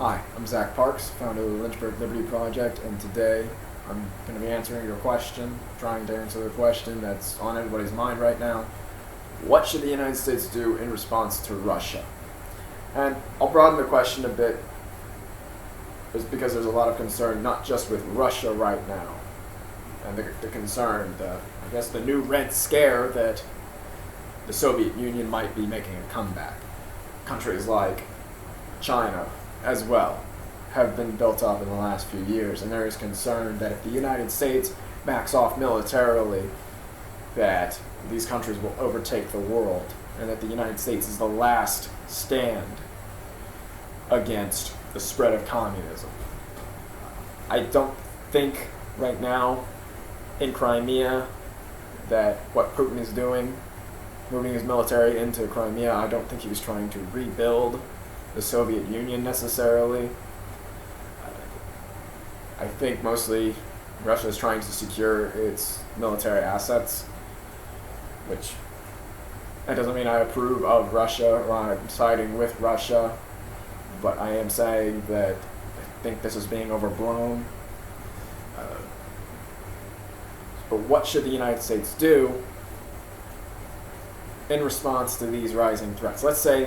Hi, I'm Zach Parks, founder of the Lynchburg Liberty Project, and today I'm going to be answering your question, trying to answer the question that's on everybody's mind right now. What should the United States do in response to Russia? And I'll broaden the question a bit, because there's a lot of concern not just with Russia right now, and the concern, I guess the new Red Scare that the Soviet Union might be making a comeback. Countries like China, as well, have been built up in the last few years, and there is concern that if the United States backs off militarily, that these countries will overtake the world, and that the United States is the last stand against the spread of communism. I don't think right now in Crimea that what Putin is doing, moving his military into Crimea, I don't think he was trying to rebuild the Soviet Union necessarily. I think mostly Russia is trying to secure its military assets, which that doesn't mean I approve of Russia or I'm siding with Russia, but I am saying that I think this is being overblown. But what should the United States do in response to these rising threats? Let's say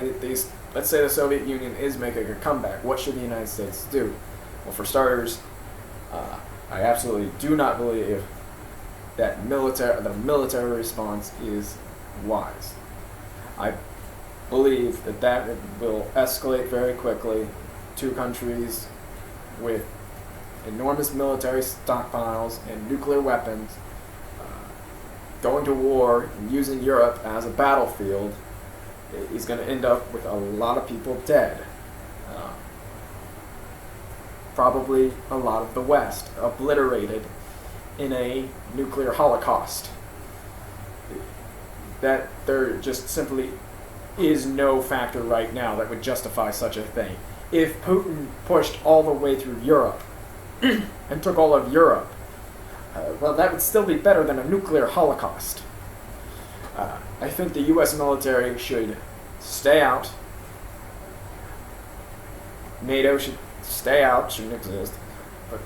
the Soviet Union is making a comeback. What should the United States do? Well, for starters, I absolutely do not believe that the military response is wise. I believe that will escalate very quickly. Two countries with enormous military stockpiles and nuclear weapons going to war and using Europe as a battlefield is going to end up with a lot of people dead. Probably a lot of the West obliterated in a nuclear holocaust. That there just simply is no factor right now that would justify such a thing. If Putin pushed all the way through Europe and took all of Europe, well, that would still be better than a nuclear holocaust. I think the U.S. military should stay out. NATO should stay out, shouldn't exist. But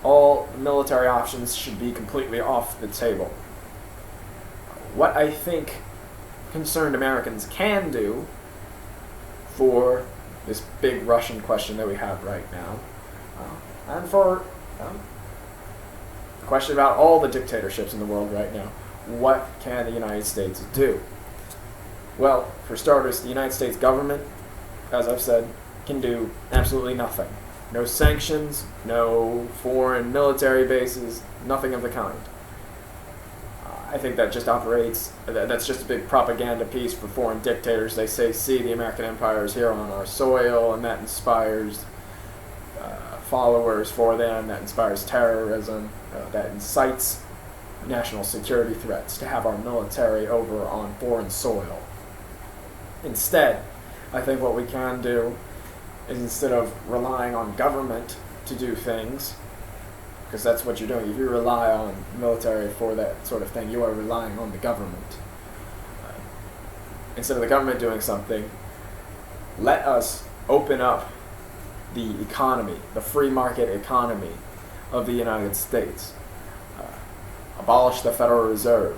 all military options should be completely off the table. What I think concerned Americans can do for this big Russian question that we have right now, and for the question about all the dictatorships in the world right now, what can the United States do? Well, for starters, the United States government, as I've said, can do absolutely nothing. No sanctions, no foreign military bases, nothing of the kind. I think that just that's just a big propaganda piece for foreign dictators. They say, see, the American empire is here on our soil, and that inspires followers for them, that inspires terrorism, that incites national security threats to have our military over on foreign soil. Instead, I think what we can do is, instead of relying on government to do things, because that's what you're doing, if you rely on military for that sort of thing, you are relying on the government. Instead of the government doing something, let us open up the economy, the free market economy of the United States. Abolish the Federal Reserve.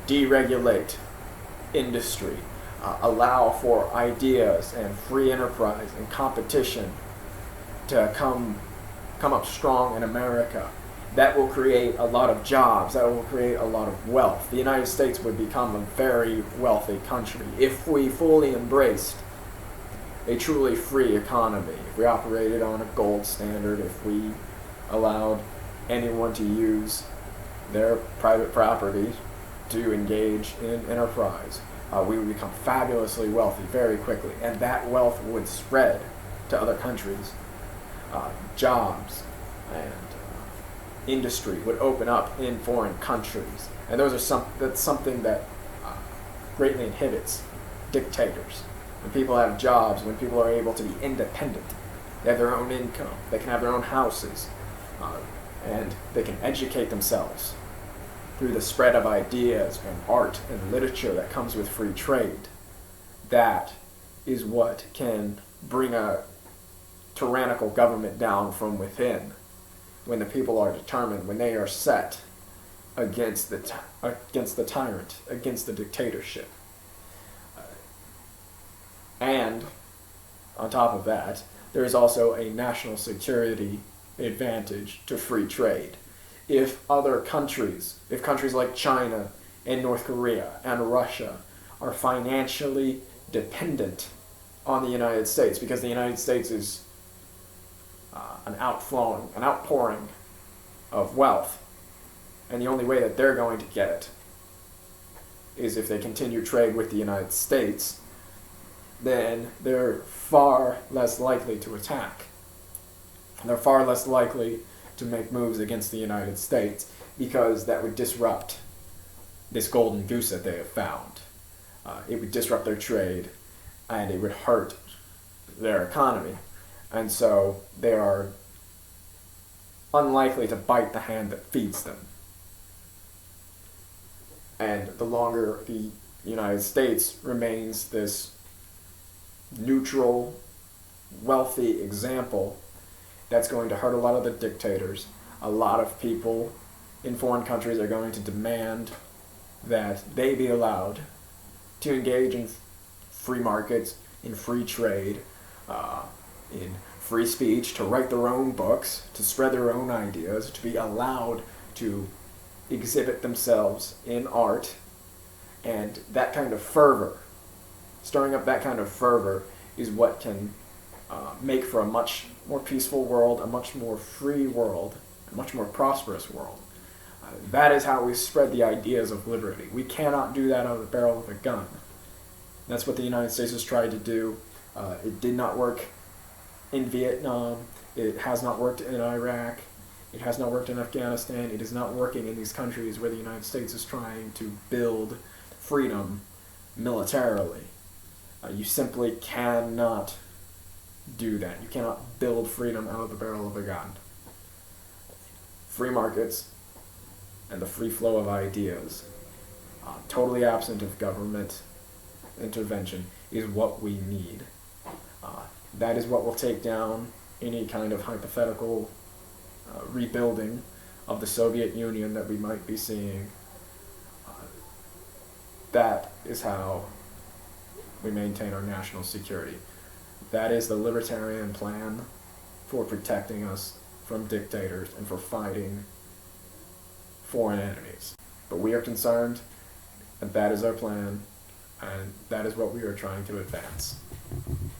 Deregulate industry. Allow for ideas and free enterprise and competition to come up strong in America. That will create a lot of jobs. That will create a lot of wealth. The United States would become a very wealthy country if we fully embraced a truly free economy. If we operated on a gold standard, if we allowed anyone to use their private property to engage in enterprise, we would become fabulously wealthy very quickly, and that wealth would spread to other countries. Jobs and industry would open up in foreign countries, and that's something that greatly inhibits dictators. When people have jobs, when people are able to be independent, they have their own income, they can have their own houses, and they can educate themselves through the spread of ideas and art and literature that comes with free trade. That is what can bring a tyrannical government down from within, when the people are determined, when they are set against the tyrant, against the dictatorship. And on top of that, there is also a national security advantage to free trade. If countries like China and North Korea and Russia are financially dependent on the United States, because the United States is an outpouring of wealth, and the only way that they're going to get it is if they continue trade with the United States, then they're far less likely to attack. They're far less likely to make moves against the United States, because that would disrupt this golden goose that they have found. It would disrupt their trade, and it would hurt their economy. And so they are unlikely to bite the hand that feeds them. And the longer the United States remains this neutral, wealthy example, that's going to hurt a lot of the dictators. A lot of people in foreign countries are going to demand that they be allowed to engage in free markets, in free trade, in free speech, to write their own books, to spread their own ideas, to be allowed to exhibit themselves in art. And that kind of fervor, stirring up that kind of fervor, is what can make for a much more peaceful world, a much more free world, a much more prosperous world. That is how we spread the ideas of liberty. We cannot do that out of the barrel of a gun. That's what the United States has tried to do. It did not work in Vietnam. It has not worked in Iraq. It has not worked in Afghanistan. It is not working in these countries where the United States is trying to build freedom militarily. You simply cannot do that. You cannot build freedom out of the barrel of a gun. Free markets and the free flow of ideas, totally absent of government intervention, is what we need. That is what will take down any kind of hypothetical rebuilding of the Soviet Union that we might be seeing. That is how we maintain our national security. That is the libertarian plan for protecting us from dictators and for fighting foreign enemies. But we are concerned, and that is our plan, and that is what we are trying to advance.